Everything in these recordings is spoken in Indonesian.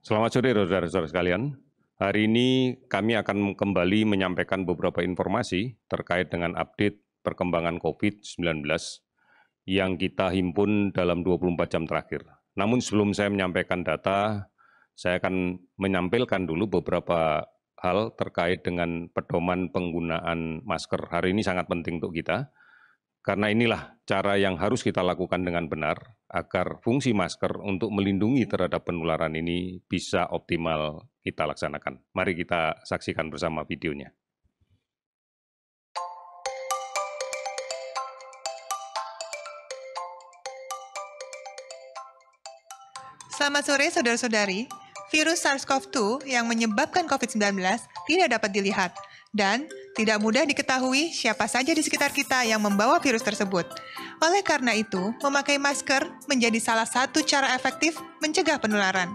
Selamat sore saudara-saudara sekalian. Hari ini kami akan kembali menyampaikan beberapa informasi terkait dengan update perkembangan COVID-19 yang kita himpun dalam 24 jam terakhir. Namun sebelum saya menyampaikan data, saya akan menampilkan dulu beberapa hal terkait dengan pedoman penggunaan masker. Hari ini sangat penting untuk kita, karena inilah cara yang harus kita lakukan dengan benar agar fungsi masker untuk melindungi terhadap penularan ini bisa optimal kita laksanakan. Mari kita saksikan bersama videonya. Selamat sore saudara-saudari. Virus SARS-CoV-2 yang menyebabkan COVID-19 tidak dapat dilihat dan tidak mudah diketahui siapa saja di sekitar kita yang membawa virus tersebut. Oleh karena itu, memakai masker menjadi salah satu cara efektif mencegah penularan.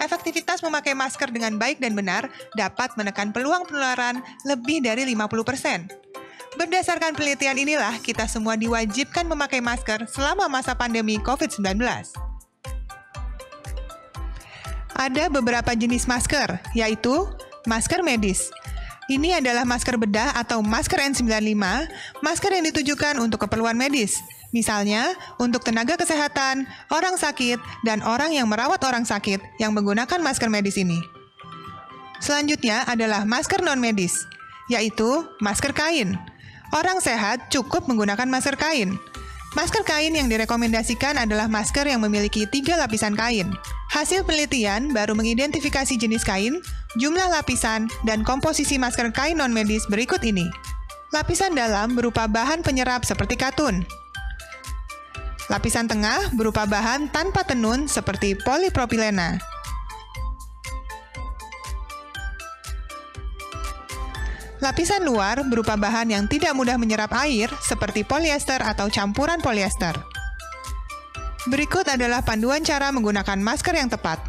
Efektivitas memakai masker dengan baik dan benar dapat menekan peluang penularan lebih dari 50%. Berdasarkan penelitian inilah, kita semua diwajibkan memakai masker selama masa pandemi COVID-19. Ada beberapa jenis masker, yaitu masker medis. Ini adalah masker bedah atau masker N95, masker yang ditujukan untuk keperluan medis. Misalnya, untuk tenaga kesehatan, orang sakit, dan orang yang merawat orang sakit yang menggunakan masker medis ini. Selanjutnya adalah masker non-medis, yaitu masker kain. Orang sehat cukup menggunakan masker kain. Masker kain yang direkomendasikan adalah masker yang memiliki 3 lapisan kain. Hasil penelitian baru mengidentifikasi jenis kain, jumlah lapisan, dan komposisi masker kain non-medis berikut ini. Lapisan dalam berupa bahan penyerap seperti katun. Lapisan tengah berupa bahan tanpa tenun seperti polipropilena. Lapisan luar berupa bahan yang tidak mudah menyerap air seperti polyester atau campuran polyester. Berikut adalah panduan cara menggunakan masker yang tepat.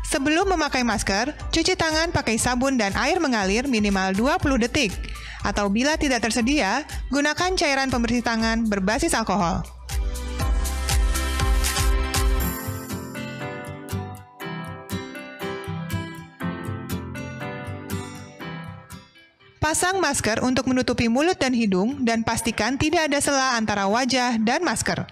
Sebelum memakai masker, cuci tangan pakai sabun dan air mengalir minimal 20 detik. Atau bila tidak tersedia, gunakan cairan pembersih tangan berbasis alkohol. Pasang masker untuk menutupi mulut dan hidung dan pastikan tidak ada sela antara wajah dan masker.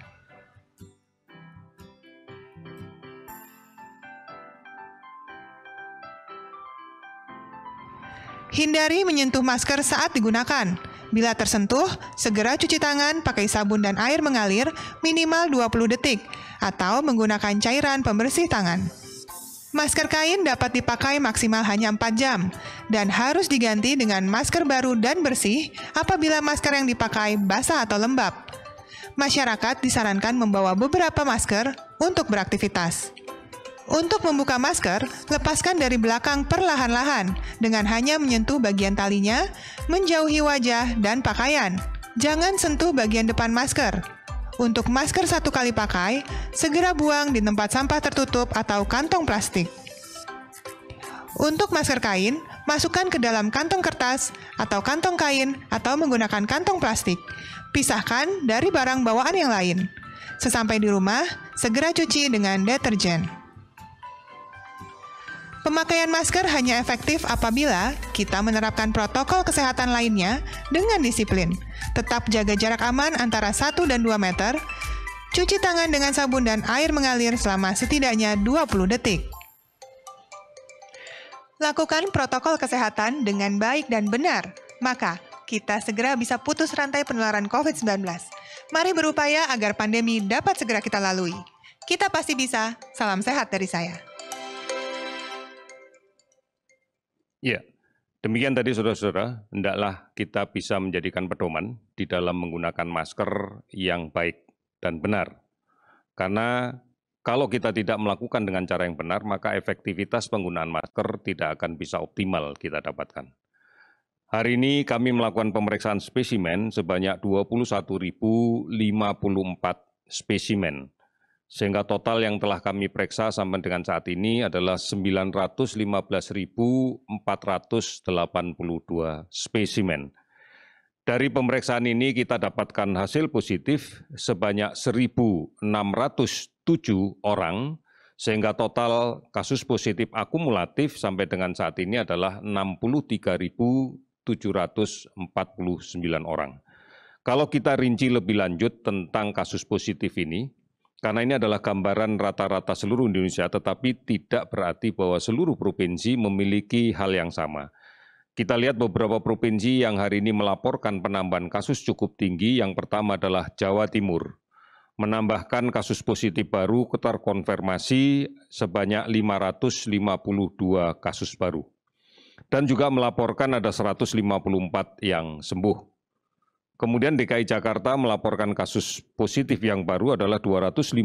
Hindari menyentuh masker saat digunakan. Bila tersentuh, segera cuci tangan pakai sabun dan air mengalir minimal 20 detik atau menggunakan cairan pembersih tangan. Masker kain dapat dipakai maksimal hanya 4 jam dan harus diganti dengan masker baru dan bersih apabila masker yang dipakai basah atau lembab. Masyarakat disarankan membawa beberapa masker untuk beraktivitas. Untuk membuka masker, lepaskan dari belakang perlahan-lahan dengan hanya menyentuh bagian talinya, menjauhi wajah dan pakaian. Jangan sentuh bagian depan masker. Untuk masker 1 kali pakai, segera buang di tempat sampah tertutup atau kantong plastik. Untuk masker kain, masukkan ke dalam kantong kertas atau kantong kain atau menggunakan kantong plastik. Pisahkan dari barang bawaan yang lain. Sesampai di rumah, segera cuci dengan deterjen. Pemakaian masker hanya efektif apabila kita menerapkan protokol kesehatan lainnya dengan disiplin. Tetap jaga jarak aman antara 1 dan 2 meter. Cuci tangan dengan sabun dan air mengalir selama setidaknya 20 detik. Lakukan protokol kesehatan dengan baik dan benar, maka kita segera bisa putus rantai penularan COVID-19. Mari berupaya agar pandemi dapat segera kita lalui. Kita pasti bisa. Salam sehat dari saya. Ya, demikian tadi saudara-saudara, hendaklah kita bisa menjadikan pedoman di dalam menggunakan masker yang baik dan benar. Karena kalau kita tidak melakukan dengan cara yang benar, maka efektivitas penggunaan masker tidak akan bisa optimal kita dapatkan. Hari ini kami melakukan pemeriksaan spesimen sebanyak 21.054 spesimen. Sehingga total yang telah kami periksa sampai dengan saat ini adalah 915.482 spesimen. Dari pemeriksaan ini kita dapatkan hasil positif sebanyak 1.607 orang, sehingga total kasus positif akumulatif sampai dengan saat ini adalah 63.749 orang. Kalau kita rinci lebih lanjut tentang kasus positif ini, karena ini adalah gambaran rata-rata seluruh Indonesia, tetapi tidak berarti bahwa seluruh provinsi memiliki hal yang sama. Kita lihat beberapa provinsi yang hari ini melaporkan penambahan kasus cukup tinggi. Yang pertama adalah Jawa Timur, menambahkan kasus positif baru terkonfirmasi sebanyak 552 kasus baru. Dan juga melaporkan ada 154 yang sembuh. Kemudian DKI Jakarta melaporkan kasus positif yang baru adalah 257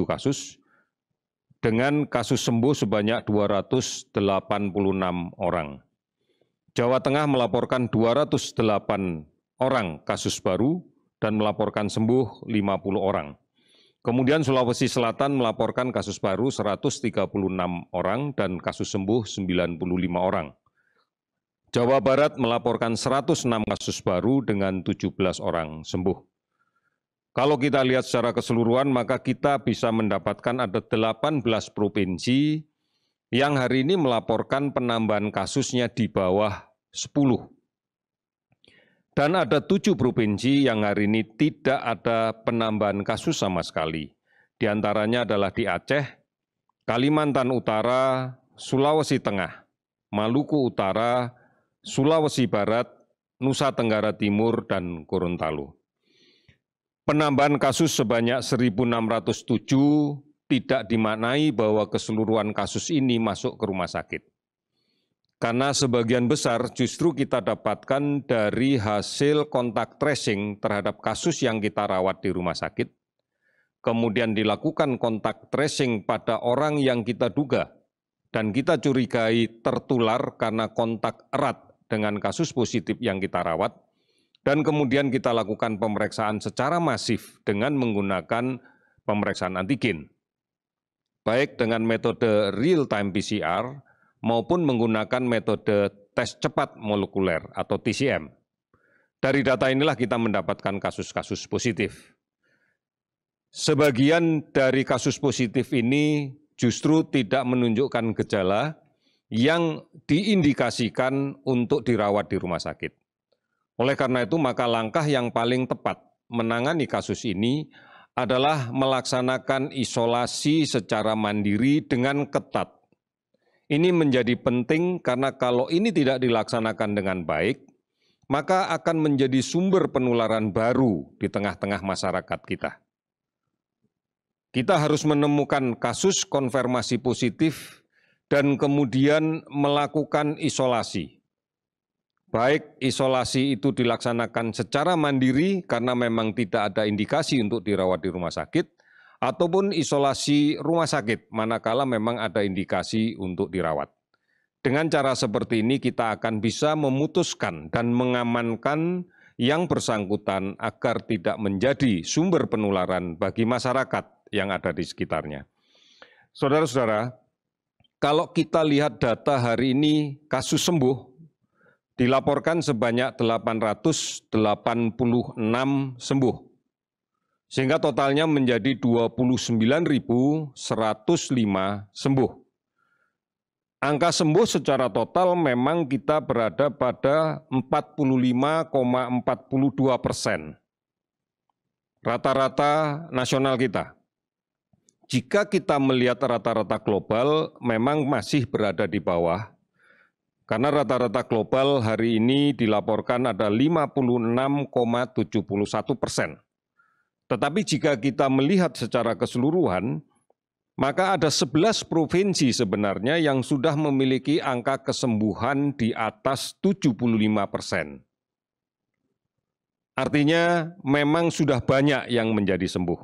kasus, dengan kasus sembuh sebanyak 286 orang. Jawa Tengah melaporkan 208 orang kasus baru dan melaporkan sembuh 50 orang. Kemudian Sulawesi Selatan melaporkan kasus baru 136 orang dan kasus sembuh 95 orang. Jawa Barat melaporkan 106 kasus baru dengan 17 orang sembuh. Kalau kita lihat secara keseluruhan, maka kita bisa mendapatkan ada 18 provinsi yang hari ini melaporkan penambahan kasusnya di bawah 10. Dan ada 7 provinsi yang hari ini tidak ada penambahan kasus sama sekali. Di antaranya adalah di Aceh, Kalimantan Utara, Sulawesi Tengah, Maluku Utara, Sulawesi Barat, Nusa Tenggara Timur, dan Gorontalo. Penambahan kasus sebanyak 1.607 tidak dimaknai bahwa keseluruhan kasus ini masuk ke rumah sakit. Karena sebagian besar justru kita dapatkan dari hasil kontak tracing terhadap kasus yang kita rawat di rumah sakit, kemudian dilakukan kontak tracing pada orang yang kita duga dan kita curigai tertular karena kontak erat dengan kasus positif yang kita rawat, dan kemudian kita lakukan pemeriksaan secara masif dengan menggunakan pemeriksaan antigen, baik dengan metode real-time PCR maupun menggunakan metode tes cepat molekuler atau TCM. Dari data inilah kita mendapatkan kasus-kasus positif. Sebagian dari kasus positif ini justru tidak menunjukkan gejala yang diindikasikan untuk dirawat di rumah sakit. Oleh karena itu, maka langkah yang paling tepat menangani kasus ini adalah melaksanakan isolasi secara mandiri dengan ketat. Ini menjadi penting karena kalau ini tidak dilaksanakan dengan baik, maka akan menjadi sumber penularan baru di tengah-tengah masyarakat kita. Kita harus menemukan kasus konfirmasi positif dan kemudian melakukan isolasi. Baik isolasi itu dilaksanakan secara mandiri karena memang tidak ada indikasi untuk dirawat di rumah sakit, ataupun isolasi rumah sakit manakala memang ada indikasi untuk dirawat. Dengan cara seperti ini kita akan bisa memutuskan dan mengamankan yang bersangkutan agar tidak menjadi sumber penularan bagi masyarakat yang ada di sekitarnya. Saudara-saudara, kalau kita lihat data hari ini kasus sembuh dilaporkan sebanyak 886 sembuh, sehingga totalnya menjadi 29.105 sembuh. Angka sembuh secara total memang kita berada pada 45,42%. Rata-rata nasional kita. Jika kita melihat rata-rata global memang masih berada di bawah, karena rata-rata global hari ini dilaporkan ada 56,71%. Tetapi jika kita melihat secara keseluruhan, maka ada 11 provinsi sebenarnya yang sudah memiliki angka kesembuhan di atas 75%. Artinya memang sudah banyak yang menjadi sembuh.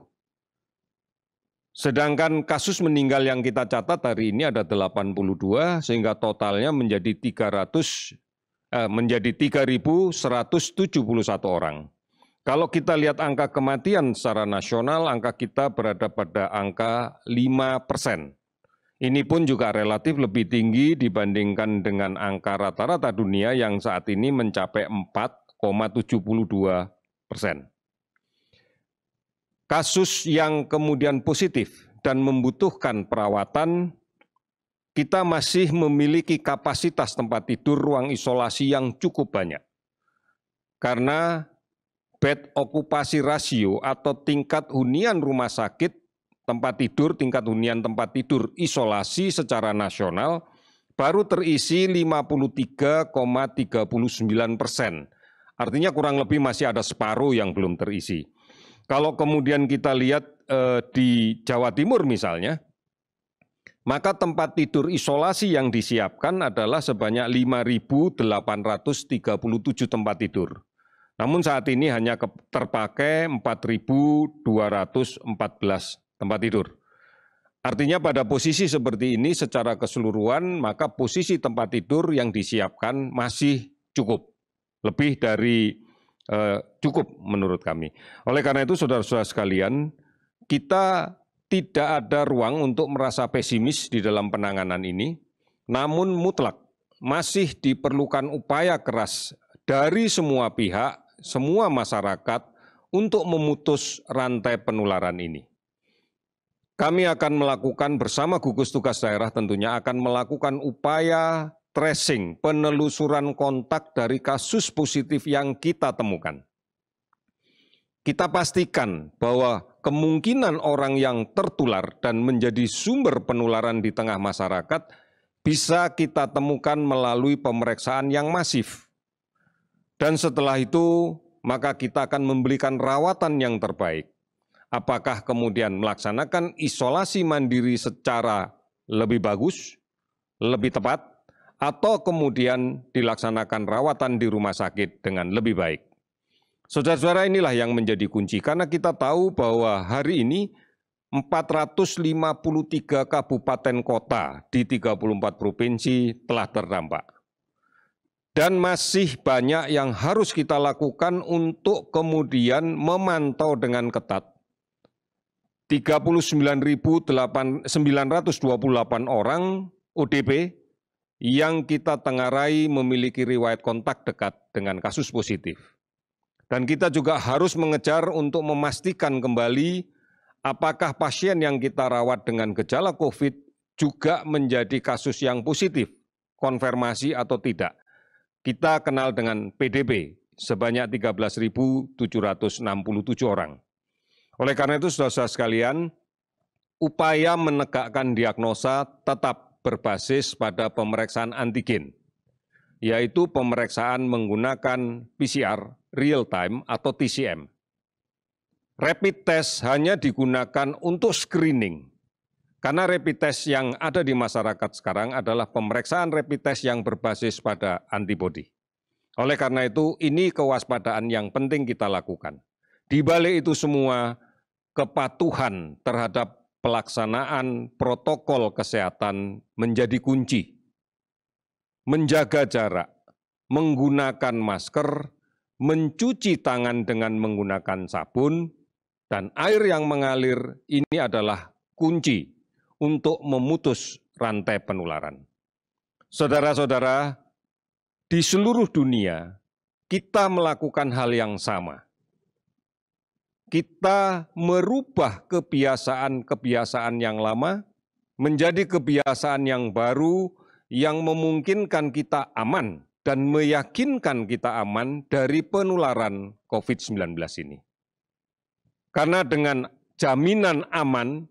Sedangkan kasus meninggal yang kita catat hari ini ada 82, sehingga totalnya menjadi 3.171 orang. Kalau kita lihat angka kematian secara nasional, angka kita berada pada angka 5%. Ini pun juga relatif lebih tinggi dibandingkan dengan angka rata-rata dunia yang saat ini mencapai 4,72%. Kasus yang kemudian positif dan membutuhkan perawatan, kita masih memiliki kapasitas tempat tidur ruang isolasi yang cukup banyak. Karena bed okupasi rasio atau tingkat hunian rumah sakit, tempat tidur, tingkat hunian tempat tidur isolasi secara nasional baru terisi 53,39%. Artinya kurang lebih masih ada separuh yang belum terisi. Kalau kemudian kita lihat di Jawa Timur misalnya, maka tempat tidur isolasi yang disiapkan adalah sebanyak 5.837 tempat tidur. Namun saat ini hanya terpakai 4.214 tempat tidur. Artinya pada posisi seperti ini secara keseluruhan, maka posisi tempat tidur yang disiapkan masih cukup. Lebih dari cukup menurut kami. Oleh karena itu saudara-saudara sekalian, kita tidak ada ruang untuk merasa pesimis di dalam penanganan ini, namun mutlak masih diperlukan upaya keras dari semua pihak, semua masyarakat untuk memutus rantai penularan ini. Kami akan melakukan bersama gugus tugas daerah tentunya akan melakukan upaya tracing, penelusuran kontak dari kasus positif yang kita temukan. Kita pastikan bahwa kemungkinan orang yang tertular dan menjadi sumber penularan di tengah masyarakat bisa kita temukan melalui pemeriksaan yang masif. Dan setelah itu, maka kita akan memberikan rawatan yang terbaik. Apakah kemudian melaksanakan isolasi mandiri secara lebih bagus, lebih tepat, atau kemudian dilaksanakan rawatan di rumah sakit dengan lebih baik. Saudara-saudara, inilah yang menjadi kunci, karena kita tahu bahwa hari ini 453 kabupaten kota di 34 provinsi telah terdampak. Dan masih banyak yang harus kita lakukan untuk kemudian memantau dengan ketat. 39.928 orang ODP yang kita tengarai memiliki riwayat kontak dekat dengan kasus positif. Dan kita juga harus mengejar untuk memastikan kembali apakah pasien yang kita rawat dengan gejala COVID juga menjadi kasus yang positif, konfirmasi atau tidak. Kita kenal dengan PDP sebanyak 13.767 orang. Oleh karena itu, saudara-saudara sekalian, upaya menegakkan diagnosa tetap berbasis pada pemeriksaan antigen, yaitu pemeriksaan menggunakan PCR real time atau TCM. Rapid test hanya digunakan untuk screening, karena rapid test yang ada di masyarakat sekarang adalah pemeriksaan rapid test yang berbasis pada antibodi. Oleh karena itu, ini kewaspadaan yang penting kita lakukan. Di balik itu semua, kepatuhan terhadap pelaksanaan protokol kesehatan menjadi kunci. Menjaga jarak, menggunakan masker, mencuci tangan dengan menggunakan sabun, dan air yang mengalir ini adalah kunci untuk memutus rantai penularan. Saudara-saudara, di seluruh dunia kita melakukan hal yang sama. Kita merubah kebiasaan-kebiasaan yang lama menjadi kebiasaan yang baru yang memungkinkan kita aman dan meyakinkan kita aman dari penularan COVID-19 ini. Karena dengan jaminan aman,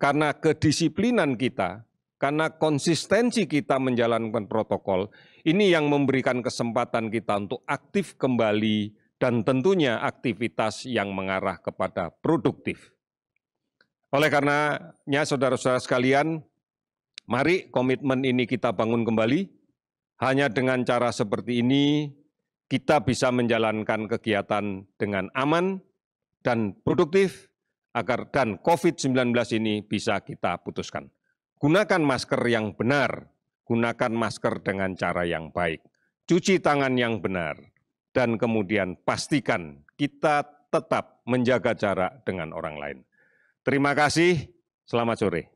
karena kedisiplinan kita, karena konsistensi kita menjalankan protokol, ini yang memberikan kesempatan kita untuk aktif kembali dan tentunya aktivitas yang mengarah kepada produktif. Oleh karenanya, saudara-saudara sekalian, mari komitmen ini kita bangun kembali. Hanya dengan cara seperti ini, kita bisa menjalankan kegiatan dengan aman dan produktif, dan COVID-19 ini bisa kita putuskan. Gunakan masker yang benar, gunakan masker dengan cara yang baik, cuci tangan yang benar, dan kemudian pastikan kita tetap menjaga jarak dengan orang lain. Terima kasih, selamat sore.